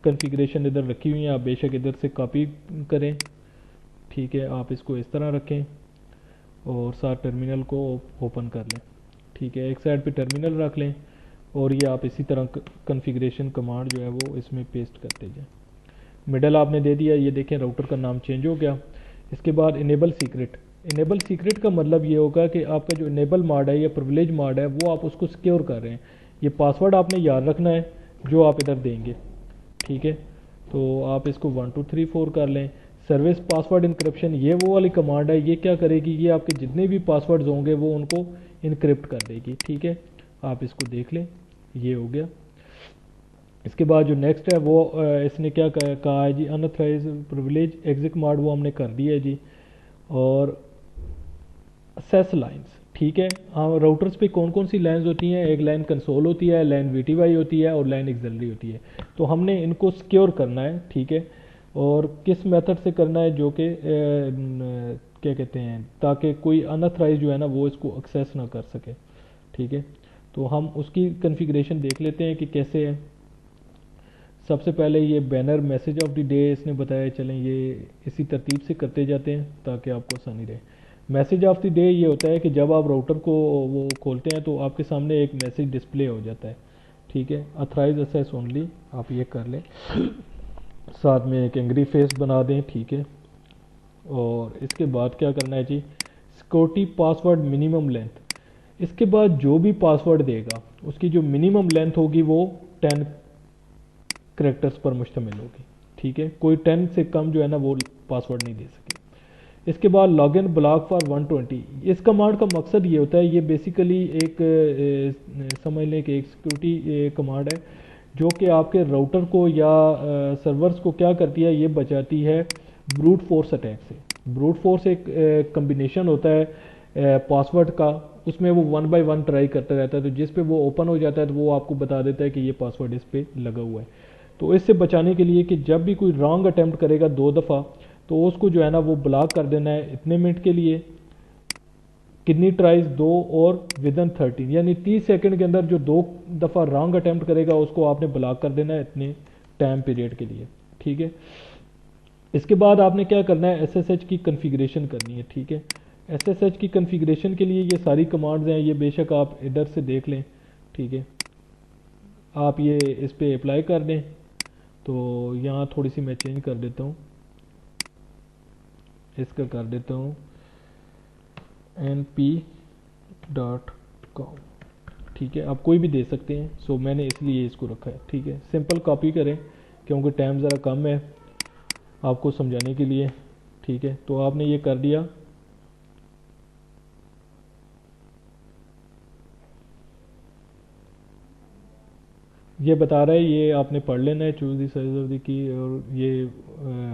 कॉन्फ़िगरेशन इधर रखी हुई है, आप बेशक इधर से कॉपी करें, ठीक है। आप इसको इस तरह रखें और साथ टर्मिनल को ओपन कर लें, ठीक है। एक साइड पे टर्मिनल रख लें और ये आप इसी तरह कॉन्फ़िगरेशन कमांड जो है वो इसमें पेस्ट करते जाएं। मिडल आपने दे दिया, ये देखें राउटर का नाम चेंज हो गया। इसके बाद इनेबल सीक्रेट। इनेबल सीक्रेट का मतलब ये होगा कि आपका जो इनेबल मोड है या प्रिविलेज मोड है वो आप उसको सिक्योर कर रहे हैं। ये पासवर्ड आपने याद रखना है जो आप इधर देंगे, ठीक है। तो आप इसको 1234 कर लें। सर्विस पासवर्ड इंक्रिप्शन, ये वो वाली कमांड है, ये क्या करेगी, ये आपके जितने भी पासवर्ड्स होंगे वो उनको इनक्रिप्ट कर देगी, ठीक है। आप इसको देख लें, ये हो गया। इसके बाद जो नेक्स्ट है वो इसने क्या कहा है जी, अनऑथराइज प्रिविलेज एग्जिट मोड वो हमने कर दिया है जी। और सेस लाइंस, ठीक है। हाँ, राउटर्स पे कौन कौन सी लाइंस होती हैं? एक लाइन कंसोल होती है, लाइन VTY होती है और लाइन एक्सिलरी होती है। तो हमने इनको सिक्योर करना है, ठीक है। और किस मेथड से करना है, जो कि क्या कहते हैं, ताकि कोई अनऑथराइज जो है ना वो इसको एक्सेस ना कर सके, ठीक है। तो हम उसकी कॉन्फ़िगरेशन देख लेते हैं कि कैसे है। सबसे पहले ये banner message of the day इसने बताया, चलें ये इसी तरतीब से करते जाते हैं ताकि आपको आसानी रहे। मैसेज ऑफ द डे ये होता है कि जब आप राउटर को वो खोलते हैं तो आपके सामने एक मैसेज डिस्प्ले हो जाता है, ठीक है। अथराइज एक्सेस ओनली, आप ये कर लें। साथ में एक एंग्री फेस बना दें, ठीक है। और इसके बाद क्या करना है जी, सिक्योरिटी पासवर्ड मिनिमम लेंथ। इसके बाद जो भी पासवर्ड देगा उसकी जो मिनिमम लेंथ होगी वो 10 करेक्टर्स पर मुश्तमिल होगी, ठीक है। कोई 10 से कम जो है ना वो पासवर्ड नहीं दे सके। इसके बाद लॉगिन ब्लॉक फॉर 120। इस कमांड का मकसद ये होता है, ये बेसिकली एक समझ लें कि एक सिक्योरिटी कमांड है जो कि आपके राउटर को या सर्वर्स को क्या करती है, ये बचाती है ब्रूट फोर्स अटैक से। ब्रूट फोर्स एक कम्बिनेशन होता है पासवर्ड का, उसमें वो 1 बाय 1 ट्राई करता रहता है, तो जिस पे वो ओपन हो जाता है तो वो आपको बता देता है कि ये पासवर्ड इस पे लगा हुआ है। तो इससे बचाने के लिए कि जब भी कोई रॉन्ग अटैम्प्ट करेगा 2 दफ़ा, तो उसको जो है ना वो ब्लॉक कर देना है इतने मिनट के लिए। कितनी ट्राइज? 2, और विदन 13, यानी 30 सेकंड के अंदर जो 2 दफ़ा रॉन्ग अटैम्प्ट करेगा उसको आपने ब्लॉक कर देना है इतने टाइम पीरियड के लिए, ठीक है। इसके बाद आपने क्या करना है, SSH की कन्फिग्रेशन करनी है, ठीक है। SSH की कन्फिग्रेशन के लिए ये सारी कमांड्स हैं, ये बेशक आप इधर से देख लें, ठीक है। आप ये इस पर अप्लाई कर दें। तो यहाँ थोड़ी सी मैं चेंज कर देता हूँ, इसका कर देता हूँ np.com, ठीक है। आप कोई भी दे सकते हैं, सो मैंने इसलिए इसको रखा है, ठीक है। सिंपल कॉपी करें क्योंकि टाइम ज़रा कम है आपको समझाने के लिए, ठीक है। तो आपने ये कर दिया। ये बता रहा है, ये आपने पढ़ लेना है, choose the size of the की, और ये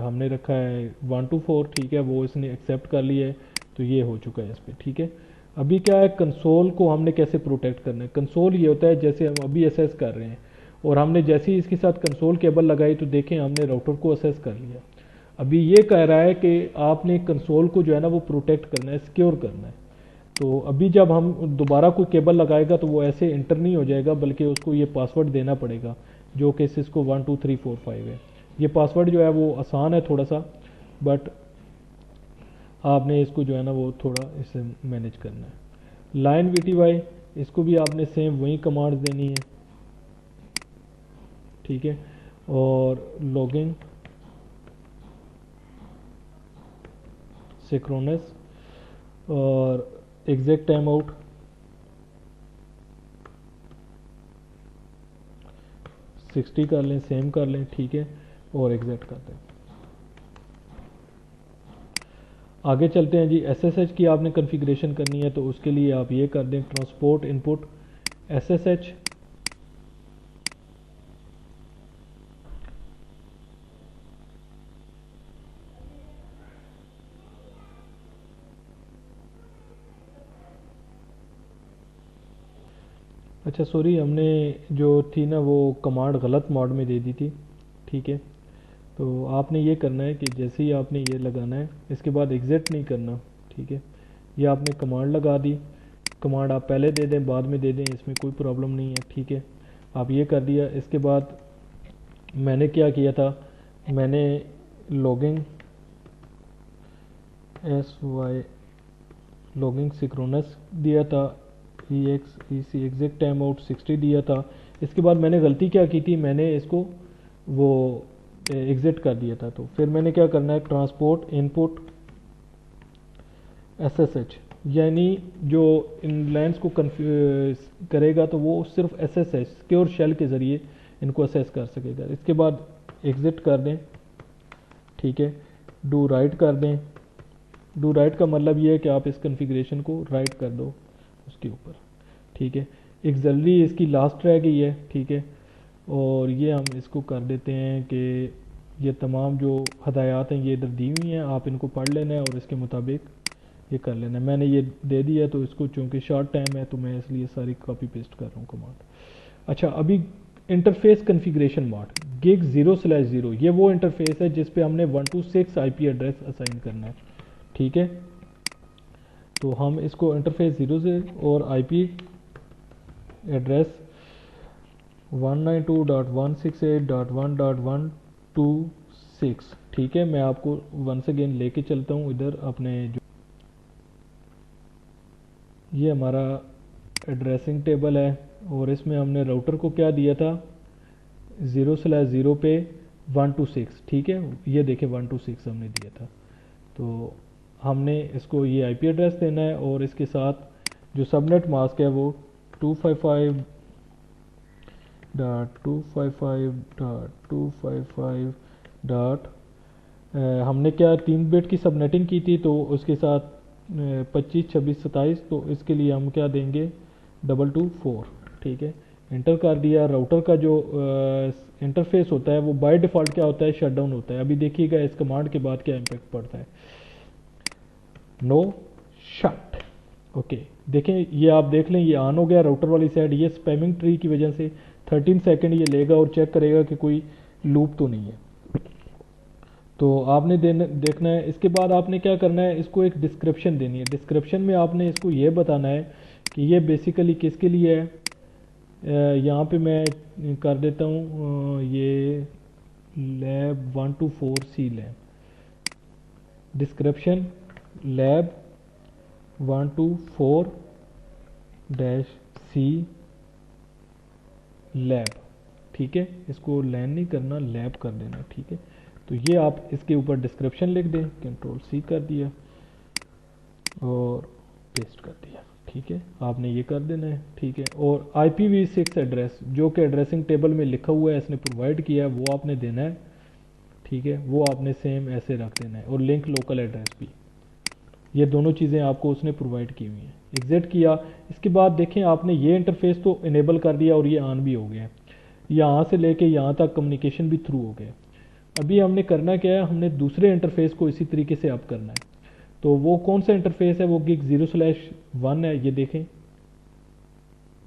हमने रखा है 1 to 4, ठीक है। वो इसने एक्सेप्ट कर लिया है, तो ये हो चुका है इस पर, ठीक है। अभी क्या है, कंसोल को हमने कैसे प्रोटेक्ट करना है। कंसोल ये होता है जैसे हम अभी असेस कर रहे हैं और हमने जैसे ही इसके साथ कंसोल केबल लगाई तो देखें हमने राउटर को असेस कर लिया। अभी ये कह रहा है कि आपने कंसोल को जो है ना वो प्रोटेक्ट करना है, सिक्योर करना है। तो अभी जब हम दोबारा कोई केबल लगाएगा तो वो ऐसे इंटर नहीं हो जाएगा, बल्कि उसको ये पासवर्ड देना पड़ेगा जो कि सिस्को 1 2 3 4 5 है। ये पासवर्ड जो है वो आसान है थोड़ा सा, बट आपने इसको जो है ना वो थोड़ा इसे मैनेज करना है। लाइन VTY, इसको भी आपने सेम वही कमांड्स देनी है, ठीक है। और लॉगिंग सिक्रोनस और एग्जैक्ट टाइम आउट, 60 कर लें, सेम कर लें, ठीक है, और एग्जिट कर दें। आगे चलते हैं जी। एसएसएच की आपने कॉन्फ़िगरेशन करनी है तो उसके लिए आप ये कर दें, ट्रांसपोर्ट इनपुट एसएसएच। अच्छा सॉरी, हमने जो थी ना वो कमांड गलत मोड में दे दी थी, ठीक है। तो आपने ये करना है कि जैसे ही आपने ये लगाना है, इसके बाद एग्जिट नहीं करना, ठीक है। ये आपने कमांड लगा दी, कमांड आप पहले दे दें बाद में दे दें, इसमें कोई प्रॉब्लम नहीं है, ठीक है। आप ये कर दिया। इसके बाद मैंने क्या किया था, मैंने लॉगिंग लॉगिंग सिक्रोनस दिया था, एग्जैक्ट टाइम आउट 60 दिया था। इसके बाद मैंने गलती क्या की थी, मैंने इसको वो एग्जिट कर दिया था। तो फिर मैंने क्या करना है, ट्रांसपोर्ट इनपुट एसएसएच, यानी जो इन लाइन्स को करेगा तो वो सिर्फ एसएसएच सिक्योर शेल के ज़रिए इनको असेस कर सकेगा। इसके बाद एग्जिट कर दें, ठीक है, डू राइट कर दें। डू राइट का मतलब ये है कि आप इस कॉन्फ़िगरेशन को राइट कर दो उसके ऊपर, ठीक है। एक जल्दी इसकी लास्ट रह गई है, ठीक है, और ये हम इसको कर देते हैं कि ये तमाम जो हदायत हैं ये इधर दी हुई हैं, आप इनको पढ़ लेना है और इसके मुताबिक ये कर लेना है। मैंने ये दे दिया तो इसको चूँकि शॉर्ट टाइम है तो मैं इसलिए सारी कॉपी पेस्ट कर रहा हूँ कमांड। अच्छा, अभी इंटरफेस कॉन्फ़िगरेशन मोड गिग 0/0, ये वो इंटरफेस है जिस पे हमने 126 आईपी एड्रेस असाइन करना है, ठीक है। तो हम इसको इंटरफेस 0 से और आईपी एड्रेस 192.168.1.126, ठीक है। मैं आपको वंस अगेन लेके चलता हूँ इधर अपने जो ये हमारा एड्रेसिंग टेबल है और इसमें हमने राउटर को क्या दिया था, 0/0 पे 126, ठीक है। ये देखें 126 हमने दिया था। तो हमने इसको ये आईपी एड्रेस देना है और इसके साथ जो सबनेट मास्क है वो 255.255.255. हमने क्या 3 बिट की सबनेटिंग की थी तो उसके साथ 25 26 27, तो इसके लिए हम क्या देंगे 224, ठीक है। इंटर कर दिया। राउटर का जो इंटरफेस होता है वो बाय डिफ़ॉल्ट क्या होता है, शट डाउन होता है। अभी देखिएगा इस कमांड के बाद क्या इम्पैक्ट पड़ता है, नो शट, ओके। देखें ये आप देख लें, ये ऑन हो गया राउटर वाली साइड। ये स्पैमिंग ट्री की वजह से 13 सेकंड ये लेगा और चेक करेगा कि कोई लूप तो नहीं है। तो आपने देखना है। इसके बाद आपने क्या करना है, इसको एक डिस्क्रिप्शन देनी है। डिस्क्रिप्शन में आपने इसको ये बताना है कि ये बेसिकली किसके लिए है। यहाँ पे मैं कर देता हूँ ये lab 124C lab, description lab 124-C lab, ठीक है। इसको लैन नहीं करना, लैब कर देना, ठीक है। तो ये आप इसके ऊपर डिस्क्रिप्शन लिख दें, Ctrl+C कर दिया और पेस्ट कर दिया, ठीक है। आपने ये कर देना है, ठीक है। और IPv6 एड्रेस जो कि एड्रेसिंग टेबल में लिखा हुआ है, इसने प्रोवाइड किया है, वो आपने देना है, ठीक है। वो आपने सेम ऐसे रख देना है। और लिंक लोकल एड्रेस भी, ये दोनों चीज़ें आपको उसने प्रोवाइड की हुई हैं। एग्जिट किया। इसके बाद देखें आपने ये इंटरफेस तो इनेबल कर दिया और ये ऑन भी हो गया। यहाँ से लेके यहाँ तक कम्युनिकेशन भी थ्रू हो गया। अभी हमने करना क्या है, हमने दूसरे इंटरफेस को इसी तरीके से अब करना है। तो वो कौन सा इंटरफेस है, वो गिग 0/1 है। ये देखें,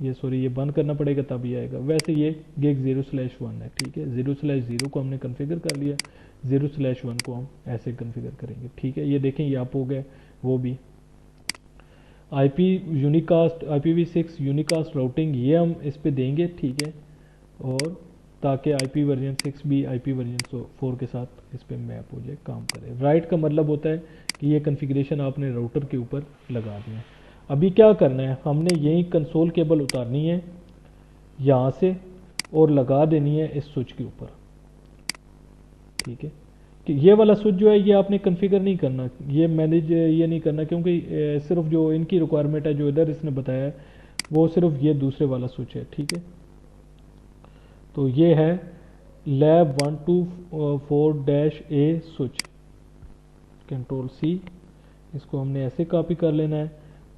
ये सॉरी ये बंद करना पड़ेगा तब ये आएगा। वैसे ये गिग 0/1 है, ठीक है। 0/0 को हमने कन्फिगर कर लिया, 0/1 को हम ऐसे कन्फिगर करेंगे, ठीक है। ये देखें ये आप हो गए। वो भी IP unicast IPv6 unicast routing ये हम इस पे देंगे, ठीक है। और ताकि IP वर्जन 6 भी IP वर्जन 4 के साथ इस पे मैप हो जाए, काम करे। राइट का मतलब होता है कि ये कॉन्फ़िगरेशन आपने राउटर के ऊपर लगा दिया। अभी क्या करना है, हमने यही कंसोल केबल उतारनी है यहाँ से और लगा देनी है इस स्विच के ऊपर, ठीक है। कि ये वाला स्विच जो है ये आपने कॉन्फ़िगर नहीं करना, ये मैनेज ये नहीं करना, क्योंकि सिर्फ जो इनकी रिक्वायरमेंट है जो इधर इसने बताया है वो सिर्फ ये दूसरे वाला स्विच है, ठीक है। तो ये है lab 124-A switch, control C, इसको हमने ऐसे कॉपी कर लेना है।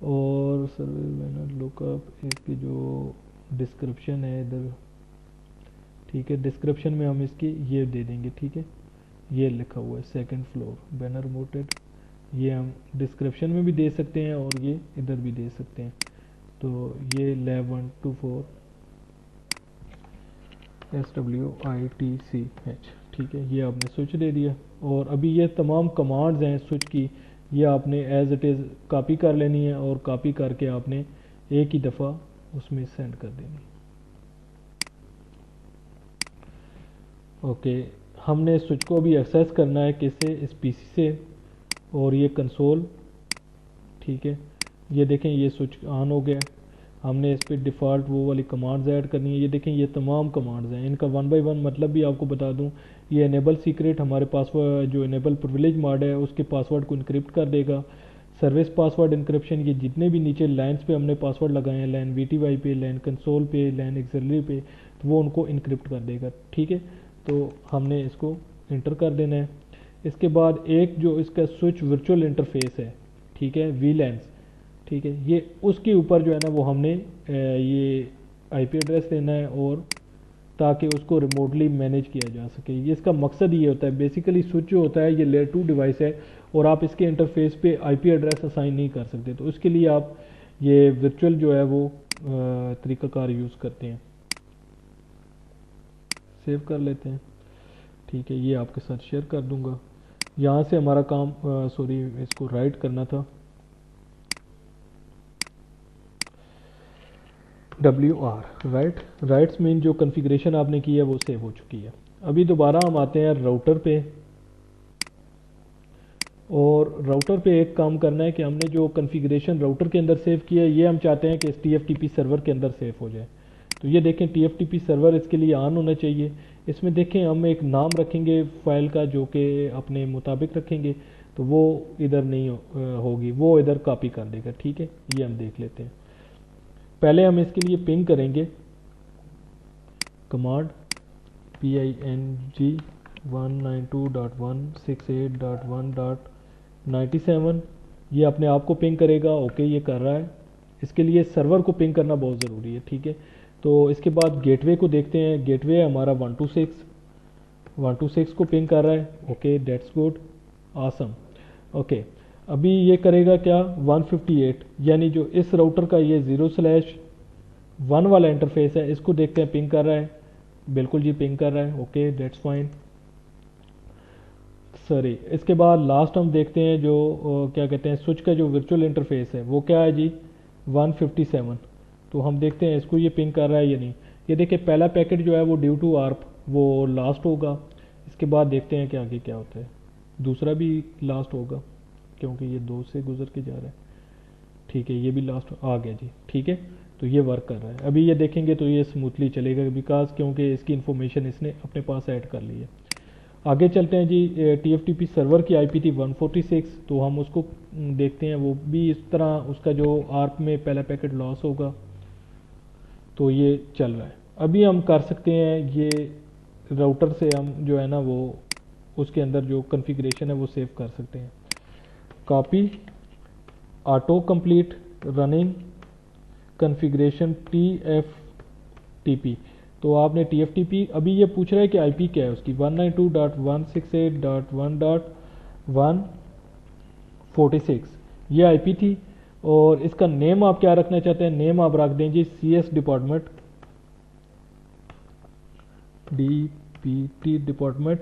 और सर्विस लुकअप, इसकी जो डिस्क्रिप्शन है इधर, ठीक है, डिस्क्रिप्शन में हम इसकी ये दे देंगे, ठीक है, ये लिखा हुआ है सेकंड फ्लोर बैनर मोटेड, ये हम डिस्क्रिप्शन में भी दे सकते हैं और ये इधर भी दे सकते हैं। तो ये लैब 124SWITCH, ठीक है, ये आपने स्विच दे दिया। और अभी ये तमाम कमांड्स हैं स्विच की, ये आपने एज इट इज़ कॉपी कर लेनी है और कॉपी करके आपने एक ही दफ़ा उसमें सेंड कर देनी। ओके, हमने स्विच को भी एक्सेस करना है किससे, इस पीसी से, और ये कंसोल, ठीक है, ये देखें ये स्विच ऑन हो गया। हमने इस पर डिफ़ॉल्ट वो वाली कमांड्स ऐड करनी है। ये देखें ये तमाम कमांड्स हैं, इनका 1 बाय 1 मतलब भी आपको बता दूं। ये इनेबल सीक्रेट हमारे पासवर्ड, जो इनेबल प्रिविलेज मोड है उसके पासवर्ड को इनक्रिप्ट कर देगा। सर्विस पासवर्ड इंक्रिप्शन, ये जितने भी नीचे लाइन्स पे हमने पासवर्ड लगाए हैं, लाइन VTY पे, लाइन कंसोल पे, लाइन एक्सलरी पे, तो वो उनको इनक्रिप्ट कर देगा, ठीक है। तो हमने इसको इंटर कर देना है। इसके बाद एक जो इसका स्विच वर्चुअल इंटरफेस है, ठीक है, VLANs, ठीक है, ये उसके ऊपर जो है ना वो हमने ये IP एड्रेस देना है, और ताकि उसको रिमोटली मैनेज किया जा सके। ये इसका मकसद ये होता है, बेसिकली स्विच जो होता है ये लेयर 2 डिवाइस है और आप इसके इंटरफेस पे IP एड्रेस असाइन नहीं कर सकते, तो उसके लिए आप ये वर्चुअल जो है वो तरीक़ाकार यूज़ करते हैं। सेव कर लेते हैं, ठीक है, ये आपके साथ शेयर कर दूंगा। यहाँ से हमारा काम सॉरी इसको राइट करना था, WR राइट्स मीन जो कॉन्फ़िगरेशन आपने की है वो सेव हो चुकी है। अभी दोबारा हम आते हैं राउटर पे, और राउटर पे एक काम करना है कि हमने जो कॉन्फ़िगरेशन राउटर के अंदर सेव किया है ये हम चाहते हैं कि इस TFTP सर्वर के अंदर सेव हो जाए। तो ये देखें TFTP सर्वर इसके लिए ऑन होना चाहिए। इसमें देखें हम एक नाम रखेंगे फाइल का जो कि अपने मुताबिक रखेंगे, तो वो इधर नहीं होगी, वो इधर कॉपी कर देगा, ठीक है। ये हम देख लेते हैं। पहले हम इसके लिए पिंग करेंगे कमांड PING 192.168.1.97, ये अपने आप को पिंग करेगा। ओके, ये कर रहा है। इसके लिए सर्वर को पिंग करना बहुत ज़रूरी है, ठीक है। तो इसके बाद गेटवे को देखते हैं। गेटवे हमारा 126 को पिंग कर रहा है। Okay, that's good, awesome. Okay, अभी ये करेगा क्या, 158, यानी जो इस राउटर का ये 0/1 वाला इंटरफेस है, इसको देखते हैं पिंग कर रहा है। बिल्कुल जी, पिंग कर रहा है। Okay, that's fine. सॉरी, इसके बाद लास्ट हम देखते हैं जो क्या कहते हैं स्विच का जो वर्चुअल इंटरफेस है वो क्या है जी, 157। तो हम देखते हैं इसको ये पिंग कर रहा है या नहीं। ये देखिए पहला पैकेट जो है वो ड्यू टू आर्प वो लास्ट होगा। इसके बाद देखते हैं कि आगे क्या होता है। दूसरा भी लास्ट होगा क्योंकि ये 2 से गुजर के जा रहा है, ठीक है, ये भी लास्ट आ गया जी, ठीक है। तो ये वर्क कर रहा है। अभी ये देखेंगे तो ये स्मूथली चलेगा बिकॉज क्योंकि इसकी इन्फॉर्मेशन इसने अपने पास ऐड कर ली है। आगे चलते हैं जी। TFTP सर्वर की IP थी 146, तो हम उसको देखते हैं। वो भी इस तरह उसका जो आर्प में पहला पैकेट लॉस होगा, तो ये चल रहा है। अभी हम कर सकते हैं ये राउटर से हम जो है ना वो उसके अंदर जो कॉन्फ़िगरेशन है वो सेव कर सकते हैं। Copy auto complete running configuration TFTP, तो आपने TFTP अभी ये पूछ रहा है कि IP क्या है उसकी, 192.168.1.146 ये IP थी। और इसका नेम आप क्या रखना चाहते हैं, नेम आप रख दें जी CS department, DPT department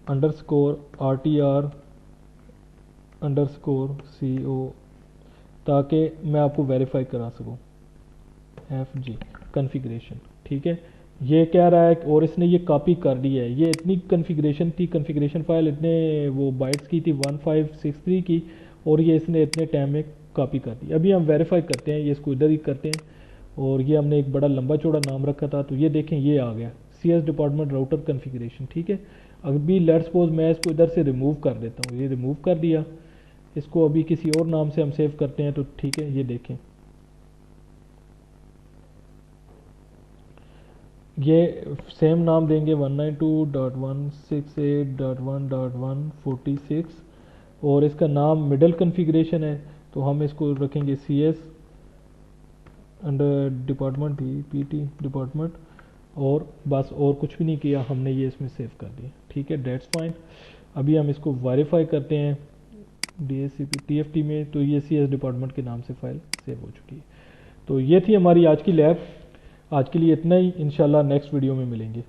_RTR_CO, ताकि मैं आपको वेरीफाई करा सकूं। FG कॉन्फ़िगरेशन, ठीक है, ये कह रहा है और इसने ये कॉपी कर दी है। ये इतनी कॉन्फ़िगरेशन थी, कॉन्फ़िगरेशन फाइल इतने वो बाइट्स की थी 1563 की, और ये इसने इतने टाइम में कॉपी कर दी। अभी हम वेरीफाई करते हैं, ये इसको इधर ही करते हैं। और ये हमने एक बड़ा लंबा चौड़ा नाम रखा था, तो ये देखें ये आ गया CS डिपार्टमेंट राउटर कॉन्फ़िगरेशन, ठीक है। अभी लेट्स सपोज मैं इसको इधर से रिमूव कर देता हूँ, ये रिमूव कर दिया। इसको अभी किसी और नाम से हम सेव करते हैं, तो ठीक है, ये देखें ये सेम नाम देंगे 192.168.1.146 और इसका नाम मिडल कॉन्फ़िगरेशन है तो हम इसको रखेंगे सी एस अंडर डिपार्टमेंट ही पी टी डिपार्टमेंट और बस और कुछ भी नहीं किया हमने, ये इसमें सेव कर दिया। ठीक है, डेट्स फाइन। अभी हम इसको वेरीफाई करते हैं D S C P T F T में, तो ये सी एस डिपार्टमेंट के नाम से फाइल सेव हो चुकी है। तो ये थी हमारी आज की लैब। आज के लिए इतना ही, इंशाल्लाह नेक्स्ट वीडियो में मिलेंगे।